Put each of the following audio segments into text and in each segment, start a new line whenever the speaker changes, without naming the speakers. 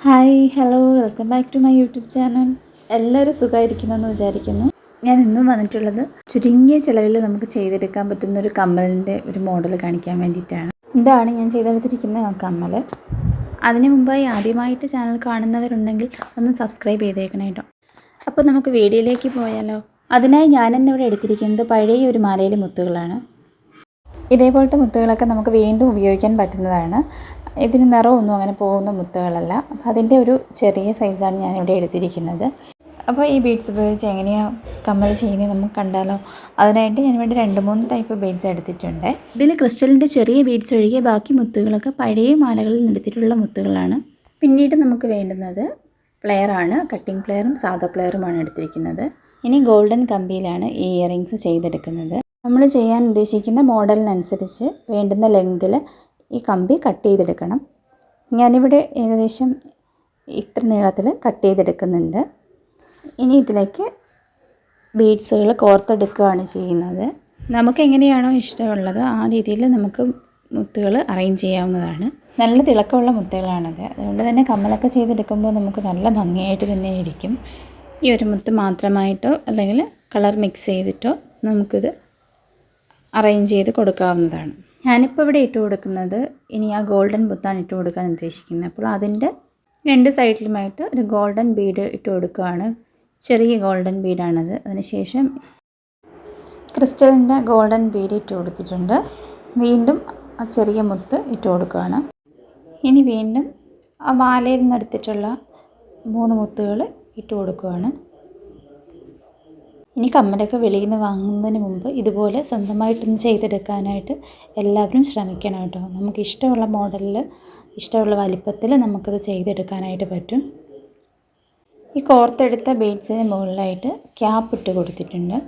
Hi hello welcome back to my YouTube channel. എല്ലാവരും സുഖമായിരിക്കുന്നെന്ന് വിചാരിക്കുന്നു. ഞാൻ ഇന്നും വന്നിട്ടുള്ളത് ചുരുങ്ങിയ ചിലവിൽ നമുക്ക് ചെയ്തെടുക്കാൻ പറ്റുന്ന ഒരു കമ്മലിൻ്റെ ഒരു മോഡൽ കാണിക്കാൻ വേണ്ടിയിട്ടാണ്. ഇതാണ് ഞാൻ ചെയ്തെടുത്തിരിക്കുന്ന ആ കമ്മൽ. അതിന് മുമ്പായി ആദ്യമായിട്ട് ചാനൽ കാണുന്നവരുണ്ടെങ്കിൽ ഒന്ന് സബ്സ്ക്രൈബ് ചെയ്തേക്കണം കേട്ടോ. അപ്പോൾ നമുക്ക് വീഡിയോയിലേക്ക് പോയാലോ. അതിനായി ഞാനിന്നിവിടെ എടുത്തിരിക്കുന്നത് പഴയ ഒരു മാലയിലെ മുത്തുകളാണ്. ഇതേപോലത്തെ മുത്തുകളൊക്കെ നമുക്ക് വീണ്ടും ഉപയോഗിക്കാൻ പറ്റുന്നതാണ്. ഇതിന് നിറമൊന്നും അങ്ങനെ പോകുന്ന മുത്തുകളല്ല. അപ്പോൾ അതിൻ്റെ ഒരു ചെറിയ സൈസാണ് ഞാനിവിടെ എടുത്തിരിക്കുന്നത്. അപ്പോൾ ഈ ബീഡ്സ് ഉപയോഗിച്ച് എങ്ങനെയാണ് കമ്മൽ ചെയ്യുന്നത് നമുക്ക് കണ്ടാലോ. അതിനായിട്ട് ഞാനിവിടെ 2-3 ടൈപ്പ് ബീഡ്സ് എടുത്തിട്ടുണ്ട്. ഇതിൽ ക്രിസ്റ്റലിൻ്റെ ചെറിയ ബീഡ്സ് ഒഴികെ ബാക്കി മുത്തുകളൊക്കെ പഴയ മാലകളിൽ എടുത്തിട്ടുള്ള മുത്തുകളാണ്. പിന്നീട് നമുക്ക് വേണ്ടുന്നത് പ്ലെയറാണ്. കട്ടിംഗ് പ്ലെയറും സാധാ പ്ലെയറുമാണ് എടുത്തിരിക്കുന്നത്. ഇനി ഗോൾഡൻ കമ്പിയിലാണ് ഈ ഇയറിങ്സ് ചെയ്തെടുക്കുന്നത്. നമ്മൾ ചെയ്യാൻ ഉദ്ദേശിക്കുന്ന മോഡലിനനുസരിച്ച് വേണ്ടുന്ന ലെങ്തിൽ ഈ കമ്പി കട്ട് ചെയ്തെടുക്കണം. ഞാനിവിടെ ഏകദേശം ഇത്ര നീളത്തിൽ കട്ട് ചെയ്തെടുക്കുന്നുണ്ട്. ഇനി ഇതിലേക്ക് ബീഡ്സുകൾ കോർത്തെടുക്കുകയാണ് ചെയ്യുന്നത്. നമുക്ക് എങ്ങനെയാണോ ഇഷ്ടമുള്ളത് ആ രീതിയിൽ നമുക്ക് മുത്തുകൾ അറേഞ്ച് ചെയ്യാവുന്നതാണ്. നല്ല തിളക്കമുള്ള മുത്തുകളാണത്. അതുകൊണ്ട് തന്നെ കമ്മലൊക്കെ ചെയ്തെടുക്കുമ്പോൾ നമുക്ക് നല്ല ഭംഗിയായിട്ട് തന്നെ ഇരിക്കും. ഈ ഒരു മുത്ത് മാത്രമായിട്ടോ അല്ലെങ്കിൽ കളർ മിക്സ് ചെയ്തിട്ടോ നമുക്കിത് അറേഞ്ച് ചെയ്ത് കൊടുക്കാവുന്നതാണ്. ഞാനിപ്പോൾ ഇവിടെ ഇട്ട് കൊടുക്കുന്നത് ഇനി ആ ഗോൾഡൻ മുത്താണ് ഇട്ട് കൊടുക്കാൻ ഉദ്ദേശിക്കുന്നത്. അപ്പോൾ അതിൻ്റെ 2 സൈഡിലുമായിട്ട് ഒരു ഗോൾഡൻ ബീഡ് ഇട്ട് കൊടുക്കുകയാണ്. ചെറിയ ഗോൾഡൻ ബീഡാണത്. അതിനുശേഷം ക്രിസ്റ്റലിൻ്റെ ഗോൾഡൻ ബീഡ് ഇട്ട് കൊടുത്തിട്ടുണ്ട്. വീണ്ടും ആ ചെറിയ മുത്ത് ഇട്ട് കൊടുക്കുകയാണ്. ഇനി വീണ്ടും ആ മാലയിൽ നിന്ന് എടുത്തിട്ടുള്ള 3 മുത്തുകൾ ഇട്ട് കൊടുക്കുകയാണ്. ഇനി കമ്മലൊക്കെ വെളിയിൽ നിന്ന് വാങ്ങുന്നതിന് മുമ്പ് ഇതുപോലെ സ്വന്തമായിട്ടൊന്ന് ചെയ്തെടുക്കാനായിട്ട് എല്ലാവരും ശ്രമിക്കണം കേട്ടോ. നമുക്ക് ഇഷ്ടമുള്ള മോഡലിൽ ഇഷ്ടമുള്ള വലിപ്പത്തിൽ നമുക്കത് ചെയ്തെടുക്കാനായിട്ട് പറ്റും. ഈ കോർത്തെടുത്ത ബീഡ്സിന് മുകളിലായിട്ട് ക്യാപ്പ് ഇട്ട് കൊടുത്തിട്ടുണ്ട്.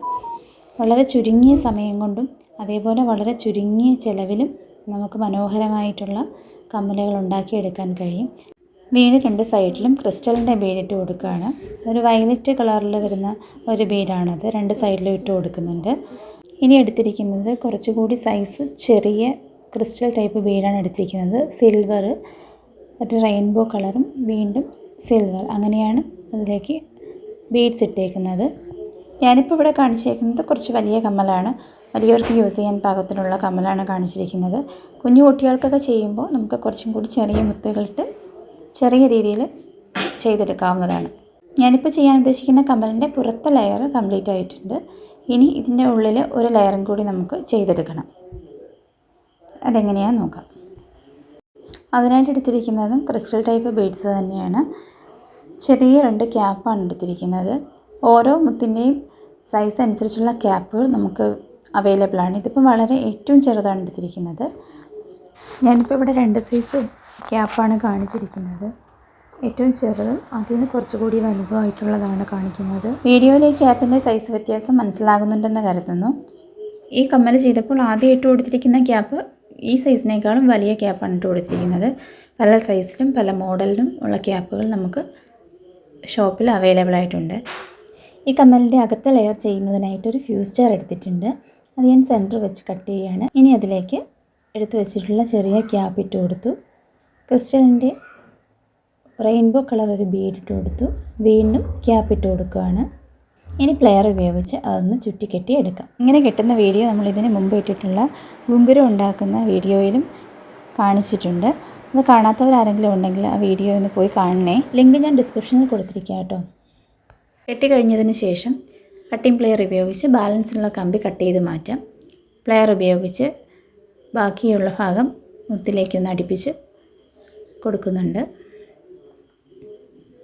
വളരെ ചുരുങ്ങിയ സമയം കൊണ്ടും അതേപോലെ വളരെ ചുരുങ്ങിയ ചിലവിലും നമുക്ക് മനോഹരമായിട്ടുള്ള കമ്മലുകൾ ഉണ്ടാക്കിയെടുക്കാൻ കഴിയും. വീണ്ടും 2 സൈഡിലും ക്രിസ്റ്റലിൻ്റെ ബീഡ് ഇട്ട് കൊടുക്കുകയാണ്. ഒരു വയലറ്റ് കളറിൽ വരുന്ന ഒരു ബീഡാണത്. 2 സൈഡിലും ഇട്ട് കൊടുക്കുന്നുണ്ട്. ഇനി എടുത്തിരിക്കുന്നത് കുറച്ചുകൂടി സൈസ് ചെറിയ ക്രിസ്റ്റൽ ടൈപ്പ് ബീഡാണ് എടുത്തിരിക്കുന്നത്. സിൽവർ, ഒരു റെയിൻബോ കളറും വീണ്ടും സിൽവർ, അങ്ങനെയാണ് അതിലേക്ക് ബീഡ്സ് ഇട്ടേക്കുന്നത്. ഞാനിപ്പോൾ ഇവിടെ കാണിച്ചിരിക്കുന്നത് കുറച്ച് വലിയ കമ്മലാണ്. വലിയവർക്ക് യൂസ് ചെയ്യാൻ പാകത്തിനുള്ള കമ്മലാണ് കാണിച്ചിരിക്കുന്നത്. കുഞ്ഞു കുട്ടികൾക്കൊക്കെ ചെയ്യുമ്പോൾ നമുക്ക് കുറച്ചും കൂടി ചെറിയ മുത്തുകളിട്ട് ചെറിയ രീതിയിൽ ചെയ്തെടുക്കാവുന്നതാണ്. ഞാനിപ്പോൾ ചെയ്യാൻ ഉദ്ദേശിക്കുന്ന കമ്മലിൻ്റെ പുറത്തെ ലെയർ കംപ്ലീറ്റ് ആയിട്ടുണ്ട്. ഇനി ഇതിൻ്റെ ഉള്ളിൽ ഒരു ലെയറും കൂടി നമുക്ക് ചെയ്തെടുക്കണം. അതെങ്ങനെയാണെന്ന് നോക്കാം. അതിനായിട്ട് എടുത്തിരിക്കുന്നതും ക്രിസ്റ്റൽ ടൈപ്പ് ബീഡ്സ് തന്നെയാണ്. ചെറിയ 2 ക്യാപ്പാണ് എടുത്തിരിക്കുന്നത്. ഓരോ മുത്തിൻ്റെയും സൈസ് അനുസരിച്ചുള്ള ക്യാപ്പുകൾ നമുക്ക് അവൈലബിൾ ആണ്. ഇതിപ്പോൾ വളരെ ഏറ്റവും ചെറുതാണ് എടുത്തിരിക്കുന്നത്. ഞാനിപ്പോൾ ഇവിടെ 2 സൈസ് ക്യാപ്പാണ് കാണിച്ചിരിക്കുന്നത്. ഏറ്റവും ചെറുതും അതിന് കുറച്ചുകൂടി വലുപ്പമായിട്ടുള്ളതാണ് കാണിക്കുന്നത്. വീഡിയോയിൽ ഈ ക്യാപ്പിൻ്റെ സൈസ് വ്യത്യാസം മനസ്സിലാകുന്നുണ്ടെന്ന് കരുതുന്നു. ഈ കമ്മൽ ചെയ്തപ്പോൾ ആദ്യം ഇട്ട് കൊടുത്തിരിക്കുന്ന ക്യാപ്പ് ഈ സൈസിനേക്കാളും വലിയ ക്യാപ്പാണ് ഇട്ട് കൊടുത്തിരിക്കുന്നത്. പല സൈസിലും പല മോഡലിലും ഉള്ള ക്യാപ്പുകൾ നമുക്ക് ഷോപ്പിൽ അവൈലബിൾ ആയിട്ടുണ്ട്. ഈ കമ്മലിൻ്റെ അകത്തെ ലെയർ ചെയ്യുന്നതിനായിട്ടൊരു ഫ്യൂസ് ജാർ എടുത്തിട്ടുണ്ട്. അത് ഞാൻ സെൻറ്റർ വെച്ച് കട്ട് ചെയ്യുകയാണ്. ഇനി അതിലേക്ക് എടുത്ത് വെച്ചിട്ടുള്ള ചെറിയ ക്യാപ്പ് ഇട്ട് കൊടുത്തു. ക്രിസ്റ്റലിൻ്റെ റെയിൻബോ കളർ ഒരു ബീഡ് ഇട്ട് കൊടുത്തു. വീണ്ടും ക്യാപ്പ് ഇട്ട് കൊടുക്കുകയാണ്. ഇനി പ്ലെയർ ഉപയോഗിച്ച് അതൊന്ന് ചുറ്റിക്കെട്ടി എടുക്കാം. ഇങ്ങനെ കെട്ടുന്ന വീഡിയോ നമ്മൾ ഇതിന് മുമ്പ് ഇട്ടിട്ടുള്ള ഗുങ്കുരം ഉണ്ടാക്കുന്ന വീഡിയോയിലും കാണിച്ചിട്ടുണ്ട്. അത് കാണാത്തവരാരെങ്കിലും ഉണ്ടെങ്കിൽ ആ വീഡിയോ ഒന്ന് പോയി കാണണേ. ലിങ്ക് ഞാൻ ഡിസ്ക്രിപ്ഷനിൽ കൊടുത്തിരിക്കാം കേട്ടോ. കെട്ടിക്കഴിഞ്ഞതിന് ശേഷം കട്ടിംഗ് പ്ലെയർ ഉപയോഗിച്ച് ബാലൻസുള്ള കമ്പി കട്ട് ചെയ്ത് മാറ്റാം. പ്ലെയർ ഉപയോഗിച്ച് ബാക്കിയുള്ള ഭാഗം മുത്തിലേക്കൊന്ന് അടുപ്പിച്ച് കൊടുക്കുന്നുണ്ട്.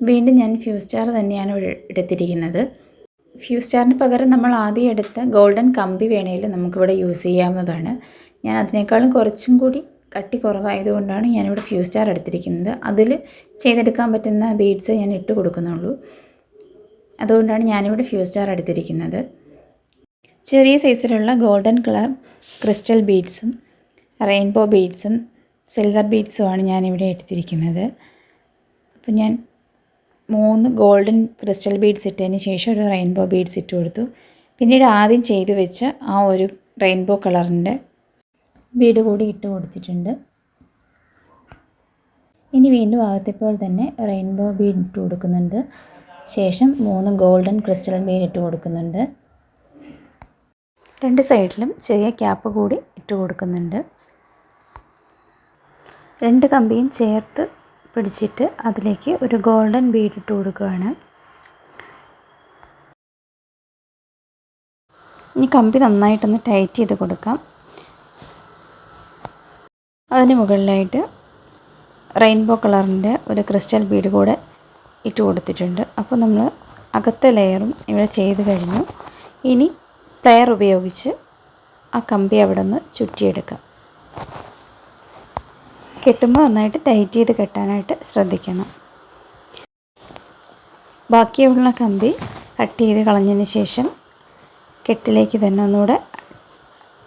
വീണ്ടും ഞാൻ ഫ്യൂസ് ജാർ തന്നെയാണ് എടുത്തിരിക്കുന്നത്. ഫ്യൂസ് ജാറിന് പകരം നമ്മൾ ആദ്യം എടുത്ത ഗോൾഡൻ കമ്പി വേണേൽ നമുക്കിവിടെ യൂസ് ചെയ്യാവുന്നതാണ്. ഞാൻ അതിനേക്കാളും കുറച്ചും കൂടി കട്ടി കുറവായതുകൊണ്ടാണ് ഞാനിവിടെ ഫ്യൂസ് ജാർ എടുത്തിരിക്കുന്നത്. അതിൽ ചെയ്തെടുക്കാൻ പറ്റുന്ന ബീഡ്സ് ഞാൻ ഇട്ട് കൊടുക്കുന്നുള്ളൂ. അതുകൊണ്ടാണ് ഞാനിവിടെ ഫ്യൂസ് ജാർ എടുത്തിരിക്കുന്നത്. ചെറിയ സൈസിലുള്ള ഗോൾഡൻ കളർ ക്രിസ്റ്റൽ ബീഡ്സും റെയിൻബോ ബീഡ്സും സിൽവർ ബീഡ്സുമാണ് ഞാനിവിടെ എടുത്തിരിക്കുന്നത്. അപ്പോൾ ഞാൻ 3 ഗോൾഡൻ ക്രിസ്റ്റൽ ബീഡ്സ് ഇട്ടതിന് ശേഷം ഒരു റെയിൻബോ ബീഡ്സ് ഇട്ട് കൊടുത്തു. പിന്നീട് ആദ്യം ചെയ്തു വെച്ച ആ ഒരു റെയിൻബോ കളറിൻ്റെ ബീഡ് കൂടി ഇട്ട് കൊടുത്തിട്ടുണ്ട്. ഇനി വീണ്ടും ആദ്യത്തെപ്പോലെ തന്നെ റെയിൻബോ ബീഡ് ഇട്ട് കൊടുക്കുന്നുണ്ട്. ശേഷം 3 ഗോൾഡൻ ക്രിസ്റ്റൽ ബീഡ് ഇട്ട് കൊടുക്കുന്നുണ്ട്. 2 സൈഡിലും ചെറിയ ക്യാപ്പ് കൂടി ഇട്ട് കൊടുക്കുന്നുണ്ട്. 2 കമ്പിയും ചേർത്ത് പിടിച്ചിട്ട് അതിലേക്ക് ഒരു ഗോൾഡൻ ബീഡ് ഇട്ട് കൊടുക്കുകയാണ്. ഇനി കമ്പി നന്നായിട്ടൊന്ന് ടൈറ്റ് ചെയ്ത് കൊടുക്കാം. അതിന് മുകളിലായിട്ട് റെയിൻബോ കളറിൻ്റെ ഒരു ക്രിസ്റ്റൽ ബീഡ് കൂടെ ഇട്ട് കൊടുത്തിട്ടുണ്ട്. അപ്പോൾ നമ്മൾ അകത്തെ ലെയറും ഇവിടെ ചെയ്ത് കഴിഞ്ഞു. ഇനി പ്ലെയർ ഉപയോഗിച്ച് ആ കമ്പി അവിടെ നിന്ന് ചുറ്റിയെടുക്കാം. കെട്ടുമ്പോൾ നന്നായിട്ട് ടൈറ്റ് ചെയ്ത് കെട്ടാനായിട്ട് ശ്രദ്ധിക്കണം. ബാക്കിയുള്ള കമ്പി കട്ട് ചെയ്ത് കളഞ്ഞതിന് ശേഷം കെട്ടിലേക്ക് തന്നെ ഒന്നുകൂടെ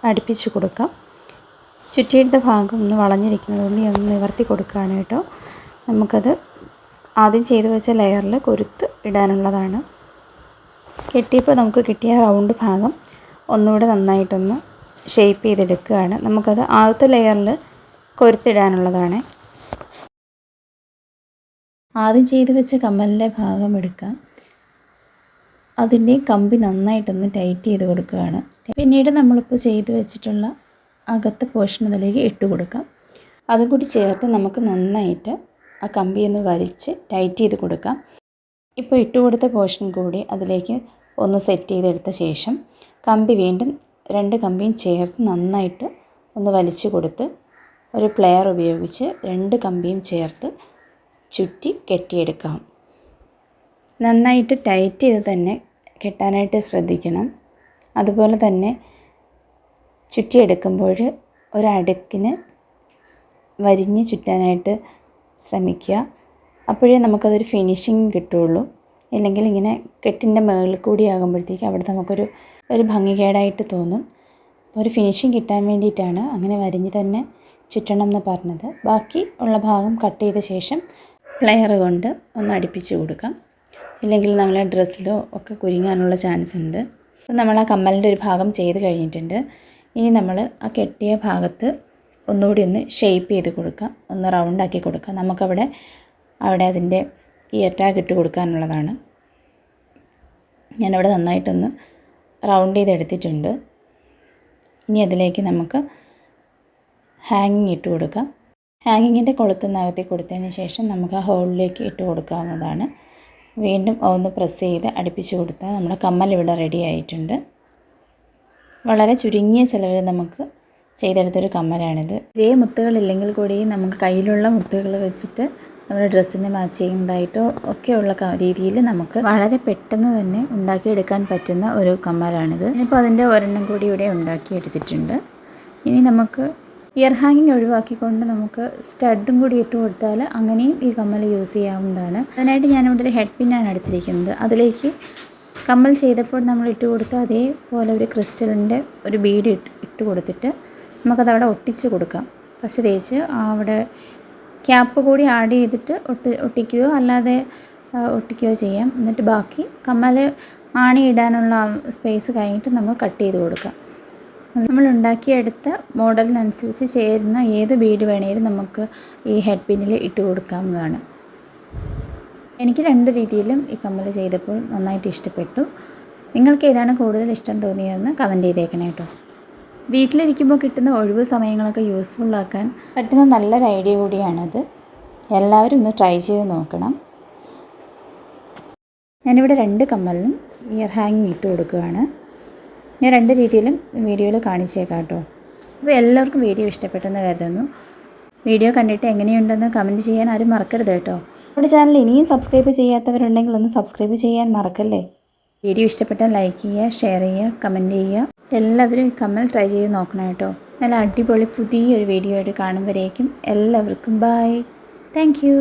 അടുപ്പിച്ച് കൊടുക്കാം. ചുറ്റിയെടുത്ത ഭാഗം ഒന്ന് വളഞ്ഞിരിക്കുന്നത് കൊണ്ട് ഒന്ന് നിവർത്തി കൊടുക്കുകയാണ് കേട്ടോ. നമുക്കത് ആദ്യം ചെയ്തു വെച്ച ലെയറിൽ കൊരുത്ത് ഇടാനുള്ളതാണ്. കെട്ടിയപ്പോൾ നമുക്ക് കിട്ടിയ റൗണ്ട് ഭാഗം ഒന്നുകൂടെ നന്നായിട്ടൊന്ന് ഷേപ്പ് ചെയ്തെടുക്കുകയാണ്. നമുക്കത് ആദ്യത്തെ ലെയറിൽ കൊരുത്തിടാനുള്ളതാണ്. ആദ്യം ചെയ്തു വെച്ച കമ്മലിൻ്റെ ഭാഗം എടുക്കാം. അതിൻ്റെ കമ്പി നന്നായിട്ടൊന്ന് ടൈറ്റ് ചെയ്ത് കൊടുക്കുകയാണ്. പിന്നീട് നമ്മളിപ്പോൾ ചെയ്തു വെച്ചിട്ടുള്ള അകത്തെ പോർഷൻ അതിലേക്ക് ഇട്ട് കൊടുക്കാം. അതും കൂടി ചേർത്ത് നമുക്ക് നന്നായിട്ട് ആ കമ്പി ഒന്ന് വലിച്ച് ടൈറ്റ് ചെയ്ത് കൊടുക്കാം. ഇപ്പോൾ ഇട്ട് കൊടുത്ത പോർഷൻ കൂടി അതിലേക്ക് ഒന്ന് സെറ്റ് ചെയ്തെടുത്ത ശേഷം കമ്പി വീണ്ടും 2 കമ്പിയും ചേർത്ത് നന്നായിട്ട് ഒന്ന് വലിച്ചു കൊടുത്ത് ഒരു പ്ലെയർ ഉപയോഗിച്ച് 2 കമ്പിയും ചേർത്ത് ചുറ്റി കെട്ടിയെടുക്കാം. നന്നായിട്ട് ടൈറ്റ് ചെയ്ത് തന്നെ കെട്ടാനായിട്ട് ശ്രദ്ധിക്കണം. അതുപോലെ തന്നെ ചുറ്റിയെടുക്കുമ്പോൾ ഒരടുക്കിന് വരിഞ്ഞ് ചുറ്റാനായിട്ട് ശ്രമിക്കുക. അപ്പോഴേ നമുക്കതൊരു ഫിനിഷിങ് കിട്ടുകയുള്ളൂ. ഇല്ലെങ്കിൽ ഇങ്ങനെ കെട്ടിൻ്റെ മുകളിൽ കൂടി ആകുമ്പോഴത്തേക്ക് അവിടെ നമുക്കൊരു ഭംഗികേടായിട്ട് തോന്നും. ഒരു ഫിനിഷിങ് കിട്ടാൻ വേണ്ടിയിട്ടാണ് അങ്ങനെ വരിഞ്ഞ് തന്നെ ചുറ്റണം എന്ന് പറഞ്ഞത്. ബാക്കി ഉള്ള ഭാഗം കട്ട് ചെയ്ത ശേഷം പ്ലെയർ കൊണ്ട് ഒന്ന് അടുപ്പിച്ച് കൊടുക്കാം. ഇല്ലെങ്കിൽ നമ്മളെ ഡ്രസ്സിലോ ഒക്കെ കുരുങ്ങാനുള്ള ചാൻസ് ഉണ്ട്. നമ്മൾ ആ കമ്മലിൻ്റെ ഒരു ഭാഗം ചെയ്ത് കഴിഞ്ഞിട്ടുണ്ട്. ഇനി നമ്മൾ ആ കെട്ടിയ ഭാഗത്ത് ഒന്നുകൂടി ഒന്ന് ഷേപ്പ് ചെയ്ത് കൊടുക്കാം, ഒന്ന് റൗണ്ടാക്കി കൊടുക്കാം. നമുക്കവിടെ അതിൻ്റെ ഇയർ ടാഗ് ഇട്ട് കൊടുക്കാനുള്ളതാണ്. ഞാനവിടെ നന്നായിട്ടൊന്ന് റൗണ്ട് ചെയ്തെടുത്തിട്ടുണ്ട്. ഇനി അതിലേക്ക് നമുക്ക് ഹാങ്ങിങ് ഇട്ട് കൊടുക്കാം. ഹാങ്ങിങ്ങിൻ്റെ കൊളുത്തുന്നകത്തി കൊടുത്തതിന് ശേഷം നമുക്ക് ആ ഹോളിലേക്ക് ഇട്ട് കൊടുക്കാവുന്നതാണ്. വീണ്ടും ഒന്ന് പ്രസ് ചെയ്ത് അടുപ്പിച്ച് കൊടുത്താൽ നമ്മുടെ കമ്മൽ ഇവിടെ റെഡി ആയിട്ടുണ്ട്. വളരെ ചുരുങ്ങിയ ചിലവിൽ നമുക്ക് ചെയ്തെടുത്തൊരു കമ്മലാണിത്. ഇതേ മുത്തുകളില്ലെങ്കിൽ കൂടി നമുക്ക് കയ്യിലുള്ള മുത്തുകൾ വെച്ചിട്ട് നമ്മുടെ ഡ്രസ്സിന് മാച്ച് ചെയ്യുന്നതായിട്ടോ ഒക്കെയുള്ള രീതിയിൽ നമുക്ക് വളരെ പെട്ടെന്ന് തന്നെ ഉണ്ടാക്കിയെടുക്കാൻ പറ്റുന്ന ഒരു കമ്മലാണിത്. ഇനിയിപ്പോൾ അതിൻ്റെ ഒരെണ്ണം കൂടി ഇവിടെ ഉണ്ടാക്കിയെടുത്തിട്ടുണ്ട്. ഇനി നമുക്ക് ഇയർ ഹാങ്ങിങ് ഒഴിവാക്കിക്കൊണ്ട് നമുക്ക് സ്റ്റഡും കൂടി ഇട്ട് കൊടുത്താൽ അങ്ങനെയും ഈ കമ്മൽ യൂസ് ചെയ്യാവുന്നതാണ്. അതിനായിട്ട് ഞാനിവിടെ ഒരു ഹെഡ് പിന്നാണ് എടുത്തിരിക്കുന്നത്. അതിലേക്ക് കമ്മൽ ചെയ്തപ്പോൾ നമ്മൾ ഇട്ട് കൊടുത്ത അതേപോലെ ഒരു ക്രിസ്റ്റലിൻ്റെ ഒരു ബീഡ് ഇട്ട് കൊടുത്തിട്ട് നമുക്കതവിടെ ഒട്ടിച്ച് കൊടുക്കാം. പശ തേച്ച് അവിടെ ക്യാപ്പ് കൂടി ആഡ് ചെയ്തിട്ട് ഒട്ടിക്കുകയോ അല്ലാതെ ഒട്ടിക്കുകയോ ചെയ്യാം. എന്നിട്ട് ബാക്കി കമ്മൽ ആണി ഇടാനുള്ള സ്പേസ് കഴിഞ്ഞിട്ട് നമുക്ക് കട്ട് ചെയ്ത് കൊടുക്കാം. നമ്മൾ ഉണ്ടാക്കിയെടുത്ത മോഡലിനനുസരിച്ച് ചേരുന്ന ഏത് ബീഡ് വേണേലും നമുക്ക് ഈ ഹെഡ് പിന്നിൽ ഇട്ട് കൊടുക്കാവുന്നതാണ്. എനിക്ക് 2 രീതിയിലും ഈ കമ്മൽ ചെയ്തപ്പോൾ നന്നായിട്ട് ഇഷ്ടപ്പെട്ടു. നിങ്ങൾക്ക് ഏതാണ് കൂടുതൽ ഇഷ്ടം തോന്നിയതെന്ന് കമൻറ്റ് ചെയ്തേക്കണേ കേട്ടോ. വീട്ടിലിരിക്കുമ്പോൾ കിട്ടുന്ന ഒഴിവ് സമയങ്ങളൊക്കെ യൂസ്ഫുള്ളാക്കാൻ പറ്റുന്ന നല്ലൊരു ഐഡിയ കൂടിയാണത്. എല്ലാവരും ഒന്ന് ട്രൈ ചെയ്ത് നോക്കണം. ഞാനിവിടെ 2 കമ്മലിനും ഇയർ ഹാങ്ങിങ് ഇട്ട് കൊടുക്കുകയാണ്. ഞാൻ 2 രീതിയിലും വീഡിയോയിൽ കാണിച്ചേക്കാം കേട്ടോ. അപ്പോൾ എല്ലാവർക്കും വീഡിയോ ഇഷ്ടപ്പെട്ടെന്ന് കരുതുന്നു. വീഡിയോ കണ്ടിട്ട് എങ്ങനെയുണ്ടെന്ന് കമൻറ്റ് ചെയ്യാൻ ആരും മറക്കരുത് കേട്ടോ. നമ്മുടെ ചാനൽ ഇനിയും സബ്സ്ക്രൈബ് ചെയ്യാത്തവരുണ്ടെങ്കിൽ ഒന്ന് സബ്സ്ക്രൈബ് ചെയ്യാൻ മറക്കല്ലേ. വീഡിയോ ഇഷ്ടപ്പെട്ടാൽ ലൈക്ക് ചെയ്യുക, ഷെയർ ചെയ്യുക, കമൻറ്റ് ചെയ്യുക. എല്ലാവരും ഈ കമ്മൽ ട്രൈ ചെയ്ത് നോക്കണം കേട്ടോ. നല്ല അടിപൊളി പുതിയൊരു വീഡിയോ ആയിട്ട് കാണുമ്പോഴേക്കും എല്ലാവർക്കും ബൈ. Thank you.